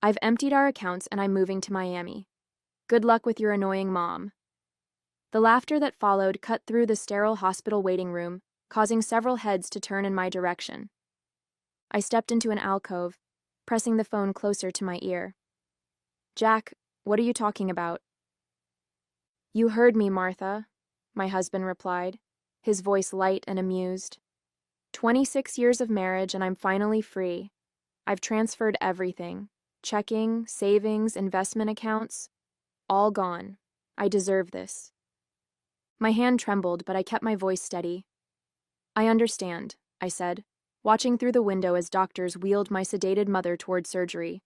I've emptied our accounts and I'm moving to Miami. Good luck with your annoying mom. The laughter that followed cut through the sterile hospital waiting room, causing several heads to turn in my direction. I stepped into an alcove, pressing the phone closer to my ear. Jack, what are you talking about? You heard me, Martha, my husband replied, his voice light and amused. 26 years of marriage and I'm finally free. I've transferred everything. Checking, savings, investment accounts. All gone. I deserve this. My hand trembled, but I kept my voice steady. I understand, I said, watching through the window as doctors wheeled my sedated mother toward surgery.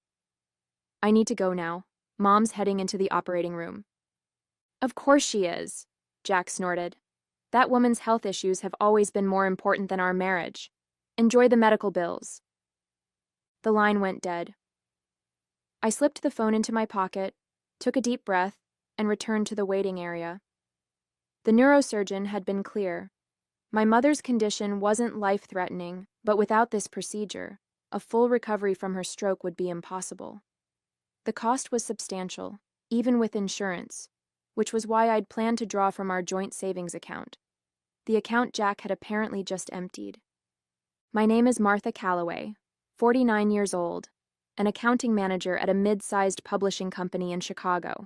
I need to go now. Mom's heading into the operating room. Of course she is, Jack snorted. That woman's health issues have always been more important than our marriage. Enjoy the medical bills. The line went dead. I slipped the phone into my pocket, took a deep breath, and returned to the waiting area. The neurosurgeon had been clear. My mother's condition wasn't life-threatening, but without this procedure, a full recovery from her stroke would be impossible. The cost was substantial, even with insurance, which was why I'd planned to draw from our joint savings account, the account Jack had apparently just emptied. My name is Martha Calloway, 49 years old, an accounting manager at a mid-sized publishing company in Chicago.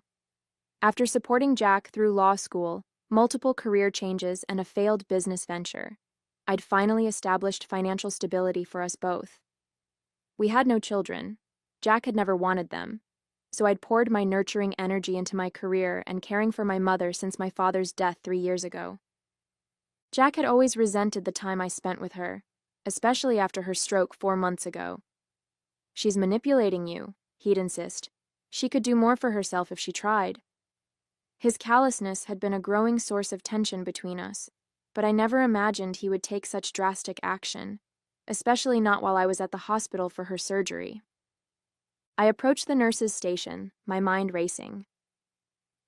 After supporting Jack through law school, multiple career changes, and a failed business venture, I'd finally established financial stability for us both. We had no children. Jack had never wanted them, so I'd poured my nurturing energy into my career and caring for my mother since my father's death 3 years ago. Jack had always resented the time I spent with her, especially after her stroke 4 months ago. She's manipulating you, he'd insist. She could do more for herself if she tried. His callousness had been a growing source of tension between us, but I never imagined he would take such drastic action, especially not while I was at the hospital for her surgery. I approached the nurse's station, my mind racing.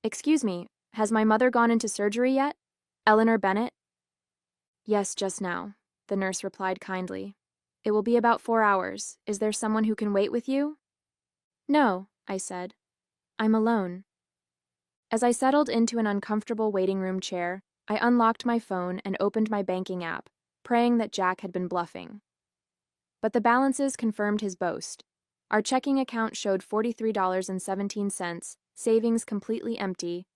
Excuse me, has my mother gone into surgery yet? Eleanor Bennett? Yes, just now, the nurse replied kindly. It will be about 4 hours. Is there someone who can wait with you? No, I said. I'm alone. As I settled into an uncomfortable waiting room chair, I unlocked my phone and opened my banking app, praying that Jack had been bluffing. But the balances confirmed his boast. Our checking account showed $43.17, savings completely empty,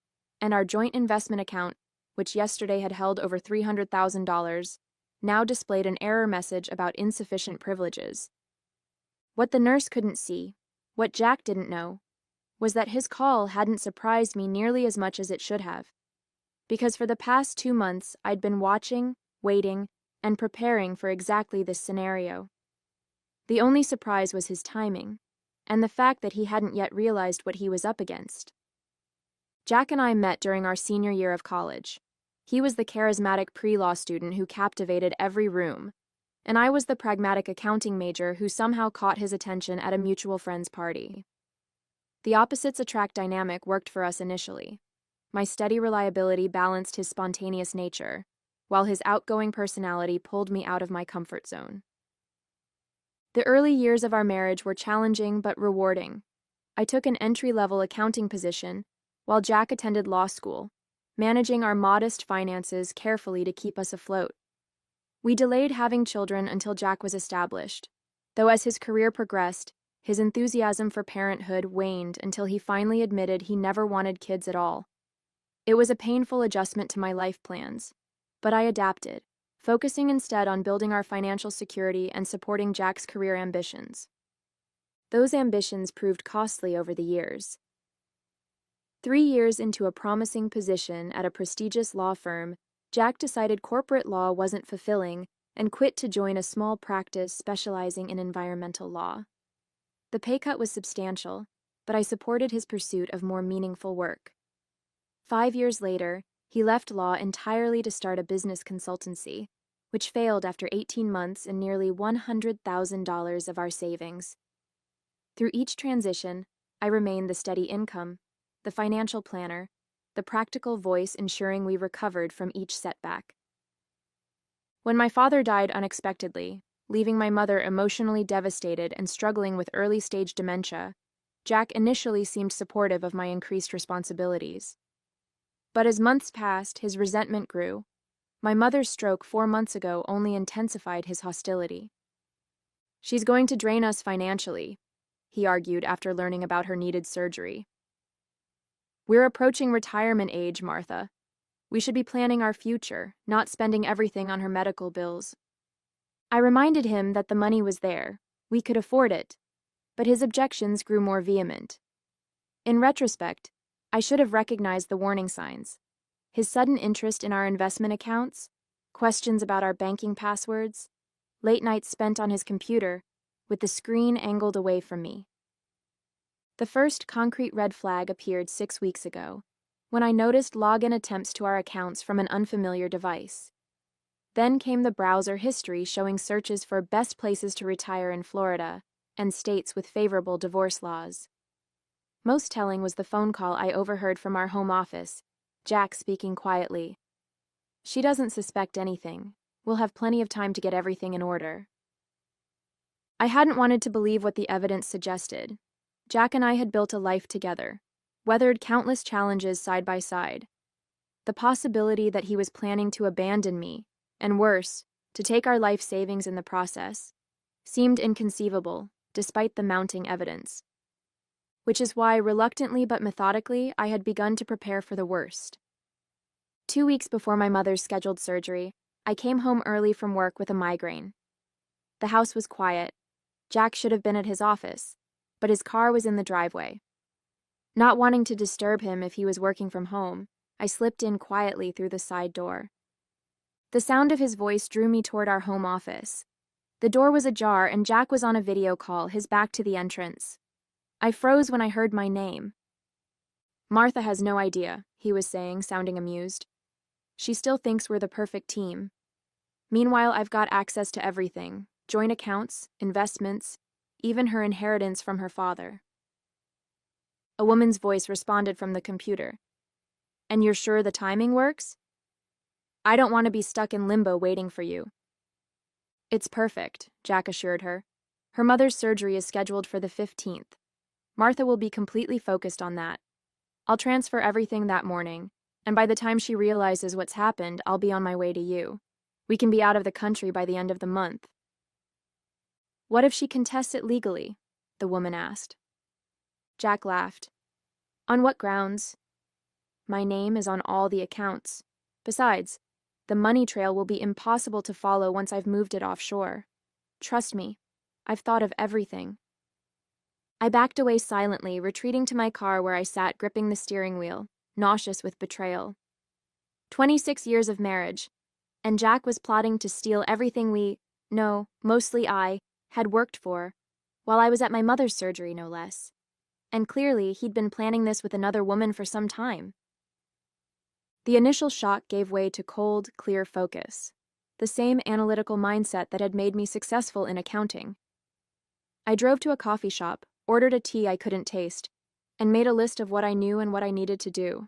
and our joint investment account, which yesterday had held over $300,000, now displayed an error message about insufficient privileges. What the nurse couldn't see, what Jack didn't know, was that his call hadn't surprised me nearly as much as it should have. Because for the past 2 months, I'd been watching, waiting, and preparing for exactly this scenario. The only surprise was his timing, and the fact that he hadn't yet realized what he was up against. Jack and I met during our senior year of college. He was the charismatic pre-law student who captivated every room, and I was the pragmatic accounting major who somehow caught his attention at a mutual friend's party. The opposites attract dynamic worked for us initially. My steady reliability balanced his spontaneous nature, while his outgoing personality pulled me out of my comfort zone. The early years of our marriage were challenging but rewarding. I took an entry-level accounting position, while Jack attended law school, managing our modest finances carefully to keep us afloat. We delayed having children until Jack was established, though as his career progressed, his enthusiasm for parenthood waned until he finally admitted he never wanted kids at all. It was a painful adjustment to my life plans, but I adapted, focusing instead on building our financial security and supporting Jack's career ambitions. Those ambitions proved costly over the years. 3 years into a promising position at a prestigious law firm, Jack decided corporate law wasn't fulfilling and quit to join a small practice specializing in environmental law. The pay cut was substantial, but I supported his pursuit of more meaningful work. 5 years later, he left law entirely to start a business consultancy, which failed after 18 months and nearly $100,000 of our savings. Through each transition, I remained the steady income, the financial planner, the practical voice ensuring we recovered from each setback. When my father died unexpectedly, leaving my mother emotionally devastated and struggling with early-stage dementia, Jack initially seemed supportive of my increased responsibilities. But as months passed, his resentment grew. My mother's stroke 4 months ago only intensified his hostility. She's going to drain us financially, he argued after learning about her needed surgery. We're approaching retirement age, Martha. We should be planning our future, not spending everything on her medical bills. I reminded him that the money was there. We could afford it. But his objections grew more vehement. In retrospect, I should have recognized the warning signs. His sudden interest in our investment accounts, questions about our banking passwords, late nights spent on his computer, with the screen angled away from me. The first concrete red flag appeared 6 weeks ago, when I noticed login attempts to our accounts from an unfamiliar device. Then came the browser history showing searches for best places to retire in Florida and states with favorable divorce laws. Most telling was the phone call I overheard from our home office, Jack speaking quietly. She doesn't suspect anything. We'll have plenty of time to get everything in order. I hadn't wanted to believe what the evidence suggested. Jack and I had built a life together, weathered countless challenges side by side. The possibility that he was planning to abandon me, and worse, to take our life savings in the process, seemed inconceivable, despite the mounting evidence. Which is why, reluctantly but methodically, I had begun to prepare for the worst. 2 weeks before my mother's scheduled surgery, I came home early from work with a migraine. The house was quiet. Jack should have been at his office, but his car was in the driveway. Not wanting to disturb him if he was working from home, I slipped in quietly through the side door. The sound of his voice drew me toward our home office. The door was ajar and Jack was on a video call, his back to the entrance. I froze when I heard my name. Martha has no idea, he was saying, sounding amused. She still thinks we're the perfect team. Meanwhile, I've got access to everything, joint accounts, investments, even her inheritance from her father. A woman's voice responded from the computer. And you're sure the timing works? I don't want to be stuck in limbo waiting for you. It's perfect, Jack assured her. Her mother's surgery is scheduled for the 15th. Martha will be completely focused on that. I'll transfer everything that morning, and by the time she realizes what's happened, I'll be on my way to you. We can be out of the country by the end of the month. What if she contests it legally? The woman asked. Jack laughed. On what grounds? My name is on all the accounts. Besides, the money trail will be impossible to follow once I've moved it offshore. Trust me, I've thought of everything. I backed away silently, retreating to my car where I sat gripping the steering wheel, nauseous with betrayal. 26 years of marriage, and Jack was plotting to steal everything mostly I, had worked for, while I was at my mother's surgery, no less. And clearly, he'd been planning this with another woman for some time. The initial shock gave way to cold, clear focus, the same analytical mindset that had made me successful in accounting. I drove to a coffee shop, ordered a tea I couldn't taste, and made a list of what I knew and what I needed to do.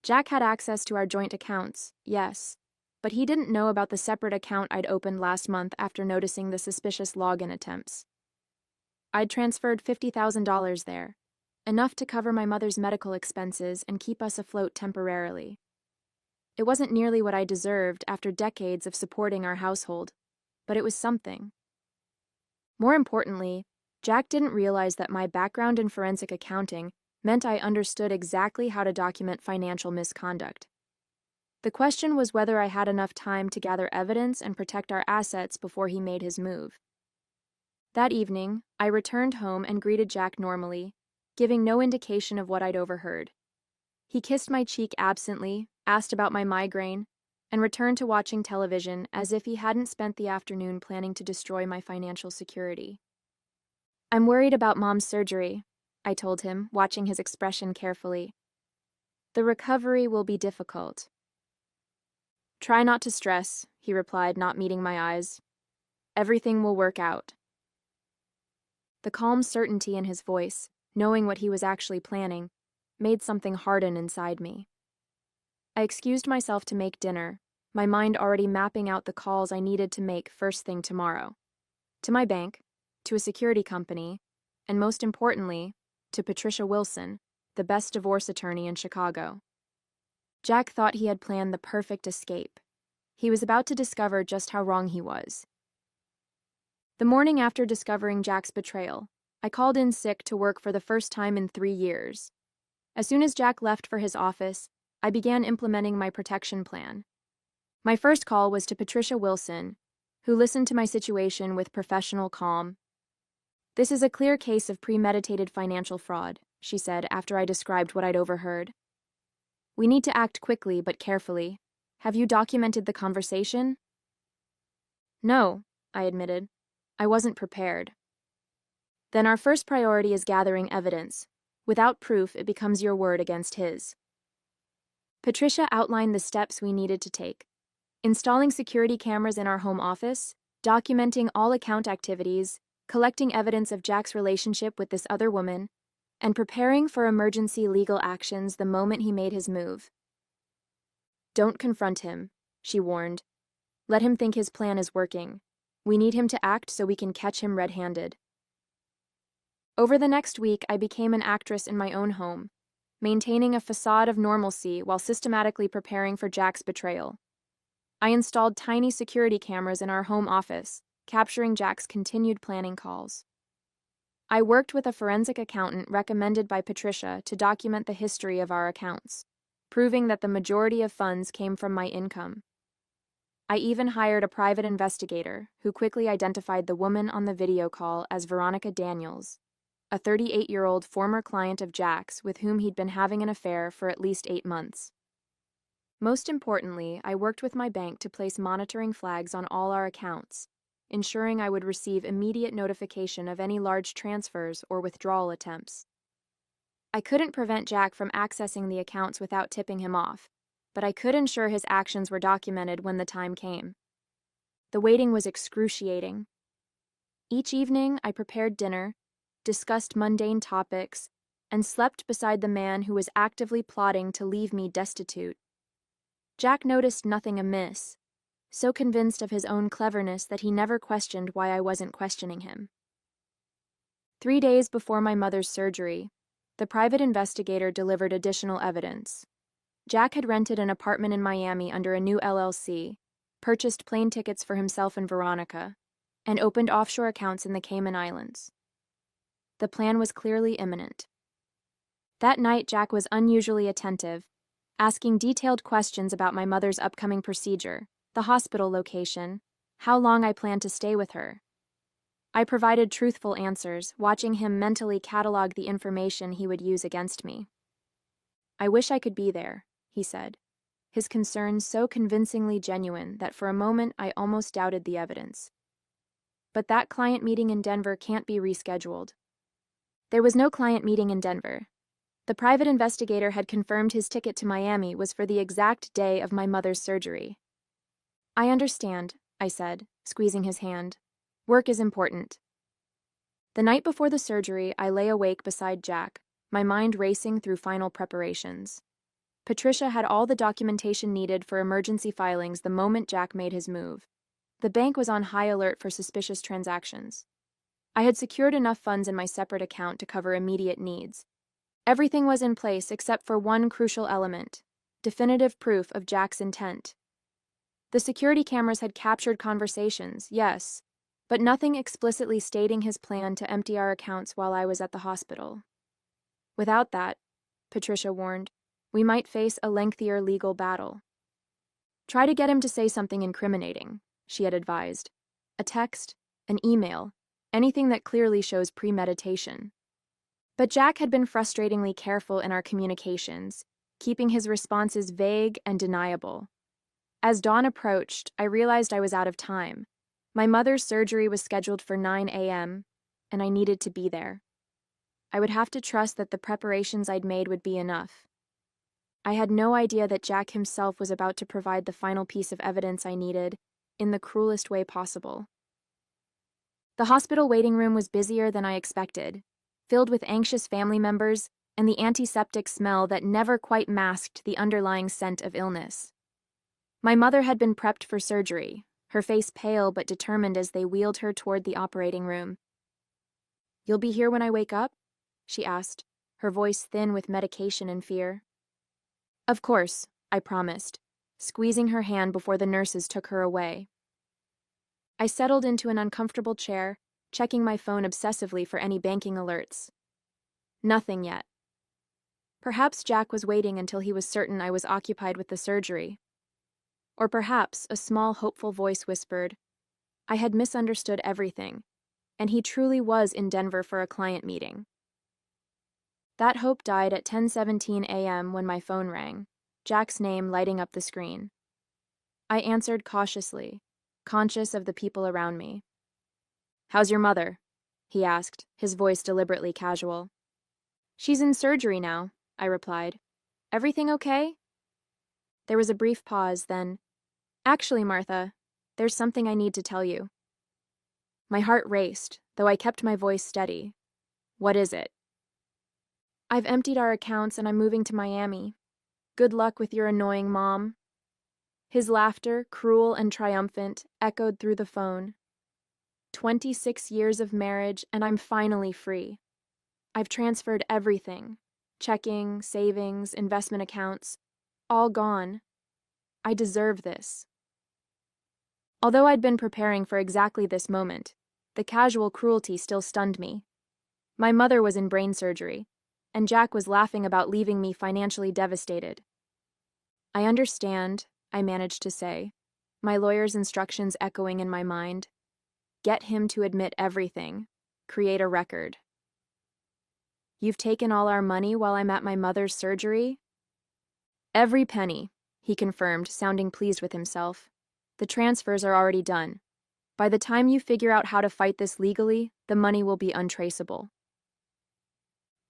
Jack had access to our joint accounts, yes, but he didn't know about the separate account I'd opened last month after noticing the suspicious login attempts. I'd transferred $50,000 there, enough to cover my mother's medical expenses and keep us afloat temporarily. It wasn't nearly what I deserved after decades of supporting our household, but it was something. More importantly, Jack didn't realize that my background in forensic accounting meant I understood exactly how to document financial misconduct. The question was whether I had enough time to gather evidence and protect our assets before he made his move. That evening, I returned home and greeted Jack normally, giving no indication of what I'd overheard. He kissed my cheek absently, asked about my migraine, and returned to watching television as if he hadn't spent the afternoon planning to destroy my financial security. I'm worried about Mom's surgery, I told him, watching his expression carefully. The recovery will be difficult. Try not to stress, he replied, not meeting my eyes. Everything will work out. The calm certainty in his voice, knowing what he was actually planning, made something harden inside me. I excused myself to make dinner, my mind already mapping out the calls I needed to make first thing tomorrow. To my bank, to a security company, and most importantly, to Patricia Wilson, the best divorce attorney in Chicago. Jack thought he had planned the perfect escape. He was about to discover just how wrong he was. The morning after discovering Jack's betrayal, I called in sick to work for the first time in 3 years. As soon as Jack left for his office, I began implementing my protection plan. My first call was to Patricia Wilson, who listened to my situation with professional calm. "This is a clear case of premeditated financial fraud," she said after I described what I'd overheard. "We need to act quickly but carefully. Have you documented the conversation?" "No," I admitted. "I wasn't prepared." "Then our first priority is gathering evidence. Without proof, it becomes your word against his." Patricia outlined the steps we needed to take: installing security cameras in our home office, documenting all account activities, collecting evidence of Jack's relationship with this other woman, and preparing for emergency legal actions the moment he made his move. "Don't confront him," she warned. "Let him think his plan is working. We need him to act so we can catch him red-handed." Over the next week, I became an actress in my own home, maintaining a facade of normalcy while systematically preparing for Jack's betrayal. I installed tiny security cameras in our home office, capturing Jack's continued planning calls. I worked with a forensic accountant recommended by Patricia to document the history of our accounts, proving that the majority of funds came from my income. I even hired a private investigator who quickly identified the woman on the video call as Veronica Daniels, a 38-year-old former client of Jack's with whom he'd been having an affair for at least 8 months. Most importantly, I worked with my bank to place monitoring flags on all our accounts, ensuring I would receive immediate notification of any large transfers or withdrawal attempts. I couldn't prevent Jack from accessing the accounts without tipping him off, but I could ensure his actions were documented when the time came. The waiting was excruciating. Each evening, I prepared dinner, discussed mundane topics, and slept beside the man who was actively plotting to leave me destitute. Jack noticed nothing amiss, so convinced of his own cleverness that he never questioned why I wasn't questioning him. 3 days before my mother's surgery, the private investigator delivered additional evidence. Jack had rented an apartment in Miami under a new LLC, purchased plane tickets for himself and Veronica, and opened offshore accounts in the Cayman Islands. The plan was clearly imminent. That night, Jack was unusually attentive, asking detailed questions about my mother's upcoming procedure, the hospital location, how long I planned to stay with her. I provided truthful answers, watching him mentally catalog the information he would use against me. "I wish I could be there," he said, his concerns so convincingly genuine that for a moment I almost doubted the evidence. "But that client meeting in Denver can't be rescheduled." There was no client meeting in Denver. The private investigator had confirmed his ticket to Miami was for the exact day of my mother's surgery. "I understand," I said, squeezing his hand. "Work is important." The night before the surgery, I lay awake beside Jack, my mind racing through final preparations. Patricia had all the documentation needed for emergency filings the moment Jack made his move. The bank was on high alert for suspicious transactions. I had secured enough funds in my separate account to cover immediate needs. Everything was in place except for one crucial element: definitive proof of Jack's intent. The security cameras had captured conversations, yes, but nothing explicitly stating his plan to empty our accounts while I was at the hospital. Without that, Patricia warned, we might face a lengthier legal battle. "Try to get him to say something incriminating," she had advised. "A text, an email, anything that clearly shows premeditation." But Jack had been frustratingly careful in our communications, keeping his responses vague and deniable. As dawn approached, I realized I was out of time. My mother's surgery was scheduled for 9 a.m., and I needed to be there. I would have to trust that the preparations I'd made would be enough. I had no idea that Jack himself was about to provide the final piece of evidence I needed, in the cruelest way possible. The hospital waiting room was busier than I expected, filled with anxious family members and the antiseptic smell that never quite masked the underlying scent of illness. My mother had been prepped for surgery, her face pale but determined as they wheeled her toward the operating room. "You'll be here when I wake up?" she asked, her voice thin with medication and fear. Of course, I promised, squeezing her hand before the nurses took her away. I settled into an uncomfortable chair, checking my phone obsessively for any banking alerts. Nothing yet. Perhaps Jack was waiting until he was certain I was occupied with the surgery. Or perhaps a small, hopeful voice whispered, I had misunderstood everything, and he truly was in Denver for a client meeting. That hope died at 10:17 a.m. when my phone rang, Jack's name lighting up the screen. I answered cautiously, conscious of the people around me. How's your mother? He asked, his voice deliberately casual. She's in surgery now, I replied. Everything okay? There was a brief pause, then, Actually, Martha, there's something I need to tell you. My heart raced, though I kept my voice steady. What is it? I've emptied our accounts and I'm moving to Miami. Good luck with your annoying mom. His laughter, cruel and triumphant, echoed through the phone. 26 years of marriage and I'm finally free. I've transferred everything. Checking, savings, investment accounts. All gone. I deserve this. Although I'd been preparing for exactly this moment, the casual cruelty still stunned me. My mother was in brain surgery, and Jack was laughing about leaving me financially devastated. I understand, I managed to say, my lawyer's instructions echoing in my mind. Get him to admit everything. Create a record. You've taken all our money while I'm at my mother's surgery? Every penny, he confirmed, sounding pleased with himself. The transfers are already done. By the time you figure out how to fight this legally, the money will be untraceable.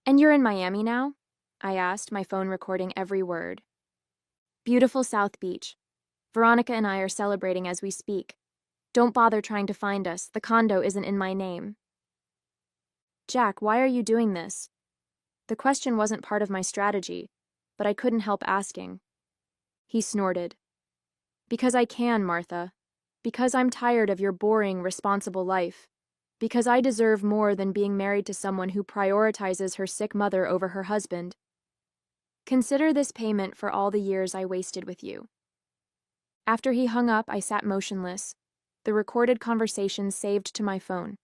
And you're in Miami now? I asked, my phone recording every word. Beautiful South Beach. Veronica and I are celebrating as we speak. Don't bother trying to find us. The condo isn't in my name. Jack, why are you doing this? The question wasn't part of my strategy, but I couldn't help asking. He snorted. Because I can, Martha. Because I'm tired of your boring, responsible life. Because I deserve more than being married to someone who prioritizes her sick mother over her husband. Consider this payment for all the years I wasted with you. After he hung up, I sat motionless, the recorded conversation saved to my phone.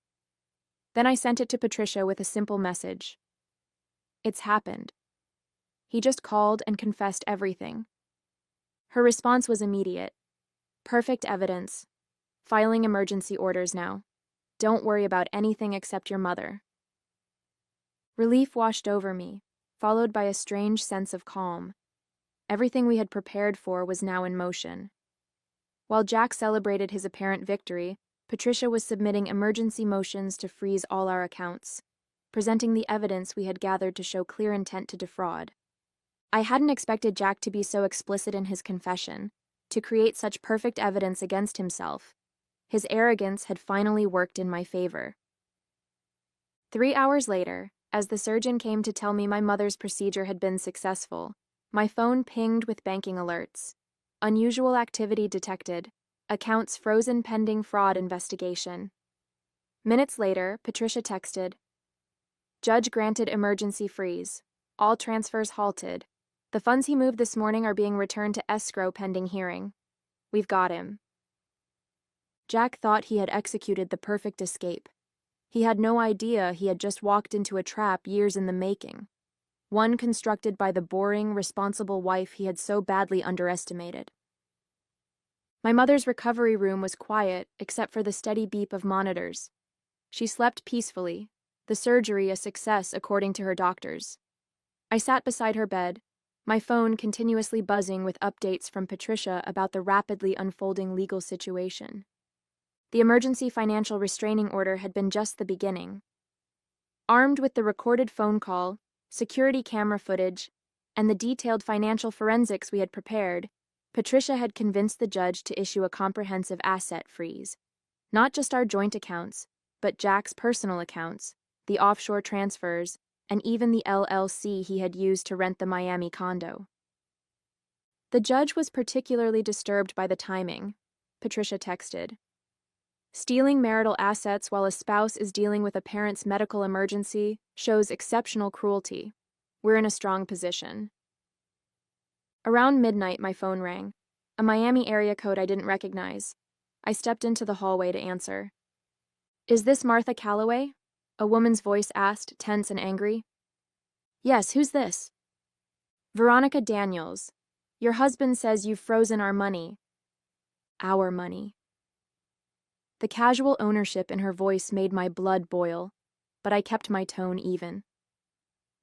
Then I sent it to Patricia with a simple message. It's happened. He just called and confessed everything. Her response was immediate. Perfect evidence. Filing emergency orders now. Don't worry about anything except your mother. Relief washed over me, followed by a strange sense of calm. Everything we had prepared for was now in motion. While Jack celebrated his apparent victory, Patricia was submitting emergency motions to freeze all our accounts, presenting the evidence we had gathered to show clear intent to defraud. I hadn't expected Jack to be so explicit in his confession, to create such perfect evidence against himself. His arrogance had finally worked in my favor. 3 hours later, as the surgeon came to tell me my mother's procedure had been successful, my phone pinged with banking alerts. Unusual activity detected. Accounts frozen pending fraud investigation. Minutes later, Patricia texted, Judge granted emergency freeze. All transfers halted. The funds he moved this morning are being returned to escrow pending hearing. We've got him. Jack thought he had executed the perfect escape. He had no idea he had just walked into a trap years in the making, one constructed by the boring, responsible wife he had so badly underestimated. My mother's recovery room was quiet except for the steady beep of monitors. She slept peacefully, the surgery a success according to her doctors. I sat beside her bed, my phone continuously buzzing with updates from Patricia about the rapidly unfolding legal situation. The emergency financial restraining order had been just the beginning. Armed with the recorded phone call, security camera footage, and the detailed financial forensics we had prepared, Patricia had convinced the judge to issue a comprehensive asset freeze. Not just our joint accounts, but Jack's personal accounts, the offshore transfers, and even the LLC he had used to rent the Miami condo. The judge was particularly disturbed by the timing, Patricia texted. Stealing marital assets while a spouse is dealing with a parent's medical emergency shows exceptional cruelty. We're in a strong position. Around midnight, my phone rang. A Miami area code I didn't recognize. I stepped into the hallway to answer. "Is this Martha Calloway?" A woman's voice asked, tense and angry. "Yes, who's this?" "Veronica Daniels. Your husband says you've frozen our money." "Our money." The casual ownership in her voice made my blood boil, but I kept my tone even.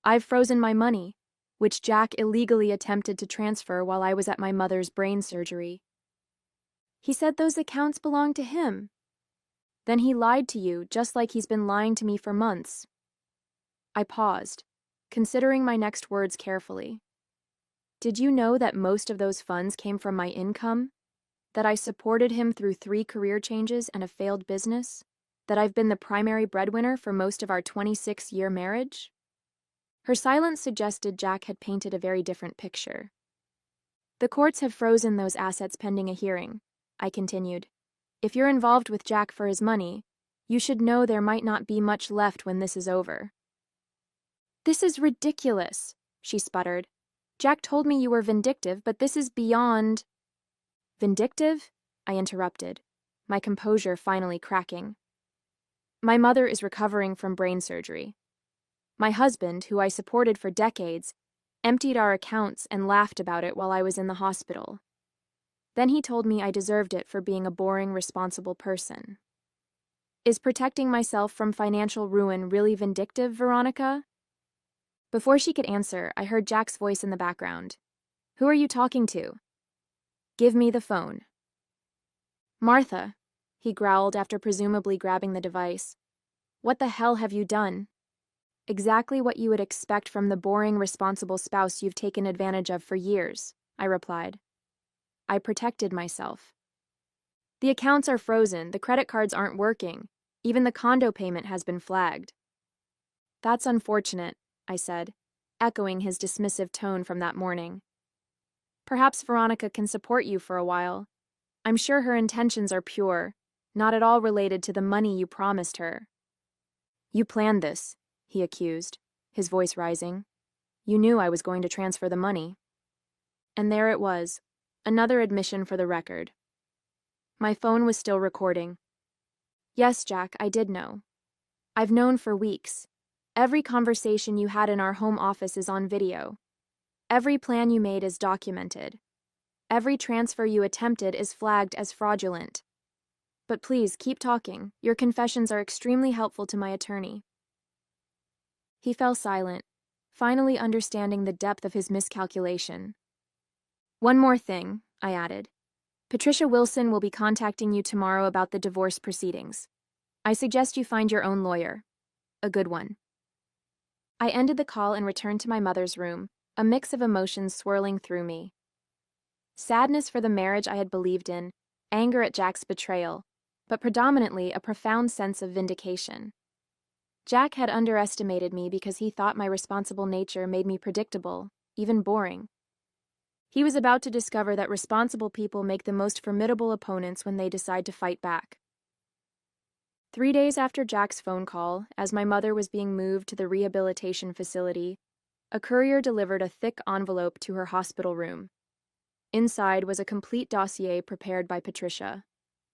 "I've frozen my money, which Jack illegally attempted to transfer while I was at my mother's brain surgery." "He said those accounts belonged to him." "Then he lied to you, just like he's been lying to me for months." I paused, considering my next words carefully. "Did you know that most of those funds came from my income? That I supported him through 3 career changes and a failed business? That I've been the primary breadwinner for most of our 26-year marriage?" Her silence suggested Jack had painted a very different picture. "The courts have frozen those assets pending a hearing," I continued. "If you're involved with Jack for his money, you should know there might not be much left when this is over." "This is ridiculous," she sputtered. "Jack told me you were vindictive, but this is beyond—" "Vindictive?" I interrupted, my composure finally cracking. "My mother is recovering from brain surgery. My husband, who I supported for decades, emptied our accounts and laughed about it while I was in the hospital. Then he told me I deserved it for being a boring, responsible person. Is protecting myself from financial ruin really vindictive, Veronica?" Before she could answer, I heard Jack's voice in the background. "Who are you talking to?" "Give me the phone." "Martha," he growled after presumably grabbing the device. "What the hell have you done?" "Exactly what you would expect from the boring, responsible spouse you've taken advantage of for years," I replied. "I protected myself. The accounts are frozen, the credit cards aren't working, even the condo payment has been flagged." "That's unfortunate," I said, echoing his dismissive tone from that morning. "Perhaps Veronica can support you for a while. I'm sure her intentions are pure, not at all related to the money you promised her." "You planned this," he accused, his voice rising. "You knew I was going to transfer the money." And there it was, another admission for the record. My phone was still recording. "Yes, Jack, I did know. I've known for weeks. Every conversation you had in our home office is on video. Every plan you made is documented. Every transfer you attempted is flagged as fraudulent. But please, keep talking. Your confessions are extremely helpful to my attorney." He fell silent, finally understanding the depth of his miscalculation. "One more thing," I added. "Patricia Wilson will be contacting you tomorrow about the divorce proceedings. I suggest you find your own lawyer. A good one." I ended the call and returned to my mother's room, a mix of emotions swirling through me. Sadness for the marriage I had believed in, anger at Jack's betrayal, but predominantly a profound sense of vindication. Jack had underestimated me because he thought my responsible nature made me predictable, even boring. He was about to discover that responsible people make the most formidable opponents when they decide to fight back. 3 days after Jack's phone call, as my mother was being moved to the rehabilitation facility, a courier delivered a thick envelope to her hospital room. Inside was a complete dossier prepared by Patricia,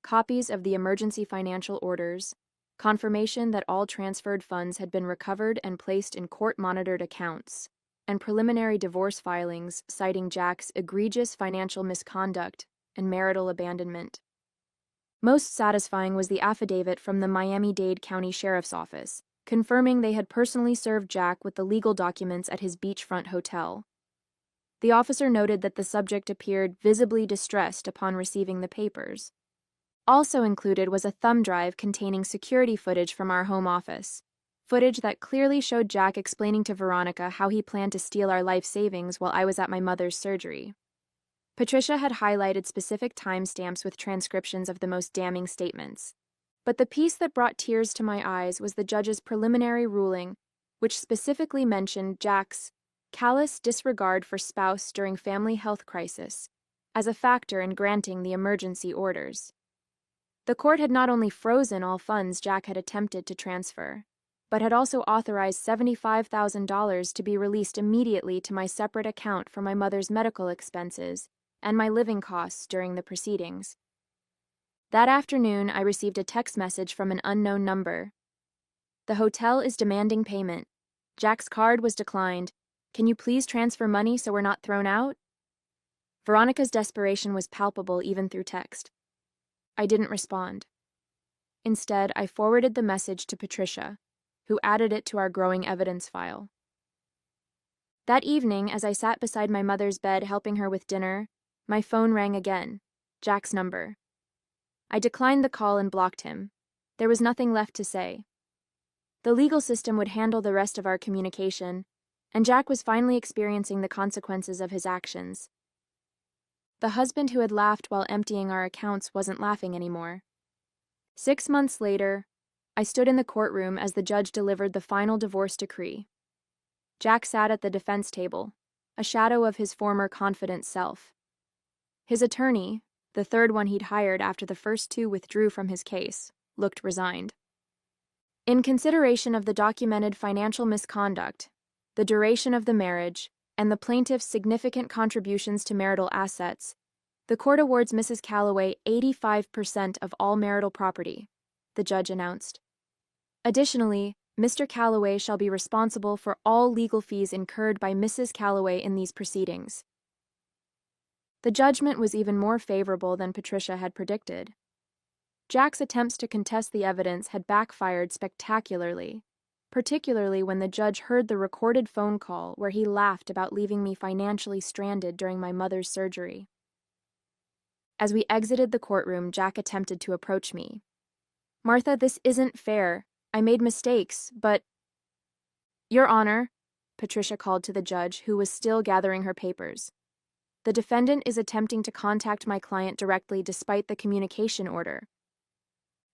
copies of the emergency financial orders, confirmation that all transferred funds had been recovered and placed in court-monitored accounts, and preliminary divorce filings citing Jack's egregious financial misconduct and marital abandonment. Most satisfying was the affidavit from the Miami-Dade County Sheriff's Office, confirming they had personally served Jack with the legal documents at his beachfront hotel. The officer noted that the subject appeared visibly distressed upon receiving the papers. Also included was a thumb drive containing security footage from our home office, footage that clearly showed Jack explaining to Veronica how he planned to steal our life savings while I was at my mother's surgery. Patricia had highlighted specific timestamps with transcriptions of the most damning statements. But the piece that brought tears to my eyes was the judge's preliminary ruling, which specifically mentioned Jack's callous disregard for spouse during family health crisis as a factor in granting the emergency orders. The court had not only frozen all funds Jack had attempted to transfer, but had also authorized $75,000 to be released immediately to my separate account for my mother's medical expenses and my living costs during the proceedings. That afternoon, I received a text message from an unknown number. The hotel is demanding payment. Jack's card was declined. Can you please transfer money so we're not thrown out? Veronica's desperation was palpable even through text. I didn't respond. Instead, I forwarded the message to Patricia, who added it to our growing evidence file. That evening, as I sat beside my mother's bed helping her with dinner, my phone rang again, Jack's number. I declined the call and blocked him. There was nothing left to say. The legal system would handle the rest of our communication, and Jack was finally experiencing the consequences of his actions. The husband who had laughed while emptying our accounts wasn't laughing anymore. 6 months later, I stood in the courtroom as the judge delivered the final divorce decree. Jack sat at the defense table, a shadow of his former confident self. His attorney, the third one he'd hired after the first two withdrew from his case, looked resigned. In consideration of the documented financial misconduct, the duration of the marriage, and the plaintiff's significant contributions to marital assets, the court awards Mrs. Calloway 85% of all marital property, the judge announced. Additionally, Mr. Calloway shall be responsible for all legal fees incurred by Mrs. Calloway in these proceedings. The judgment was even more favorable than Patricia had predicted. Jack's attempts to contest the evidence had backfired spectacularly, particularly when the judge heard the recorded phone call where he laughed about leaving me financially stranded during my mother's surgery. As we exited the courtroom, Jack attempted to approach me. "Martha, this isn't fair. I made mistakes, but—" "Your Honor," Patricia called to the judge, who was still gathering her papers. "The defendant is attempting to contact my client directly despite the communication order."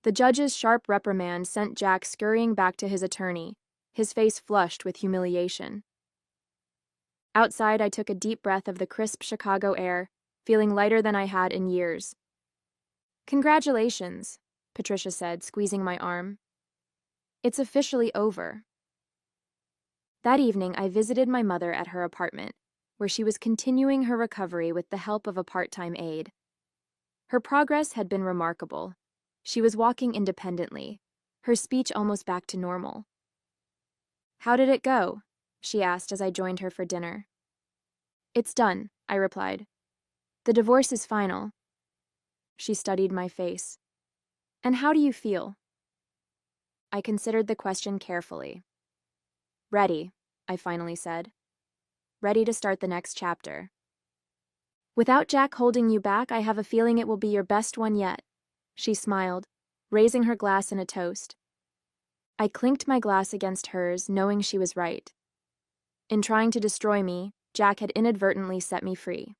The judge's sharp reprimand sent Jack scurrying back to his attorney, his face flushed with humiliation. Outside, I took a deep breath of the crisp Chicago air, feeling lighter than I had in years. "Congratulations," Patricia said, squeezing my arm. "It's officially over." That evening, I visited my mother at her apartment, where she was continuing her recovery with the help of a part-time aide. Her progress had been remarkable. She was walking independently, her speech almost back to normal. "How did it go?" she asked as I joined her for dinner. "It's done," I replied. "The divorce is final." She studied my face. "And how do you feel?" I considered the question carefully. "Ready," I finally said. "Ready to start the next chapter." "Without Jack holding you back, I have a feeling it will be your best one yet." She smiled, raising her glass in a toast. I clinked my glass against hers, knowing she was right. In trying to destroy me, Jack had inadvertently set me free.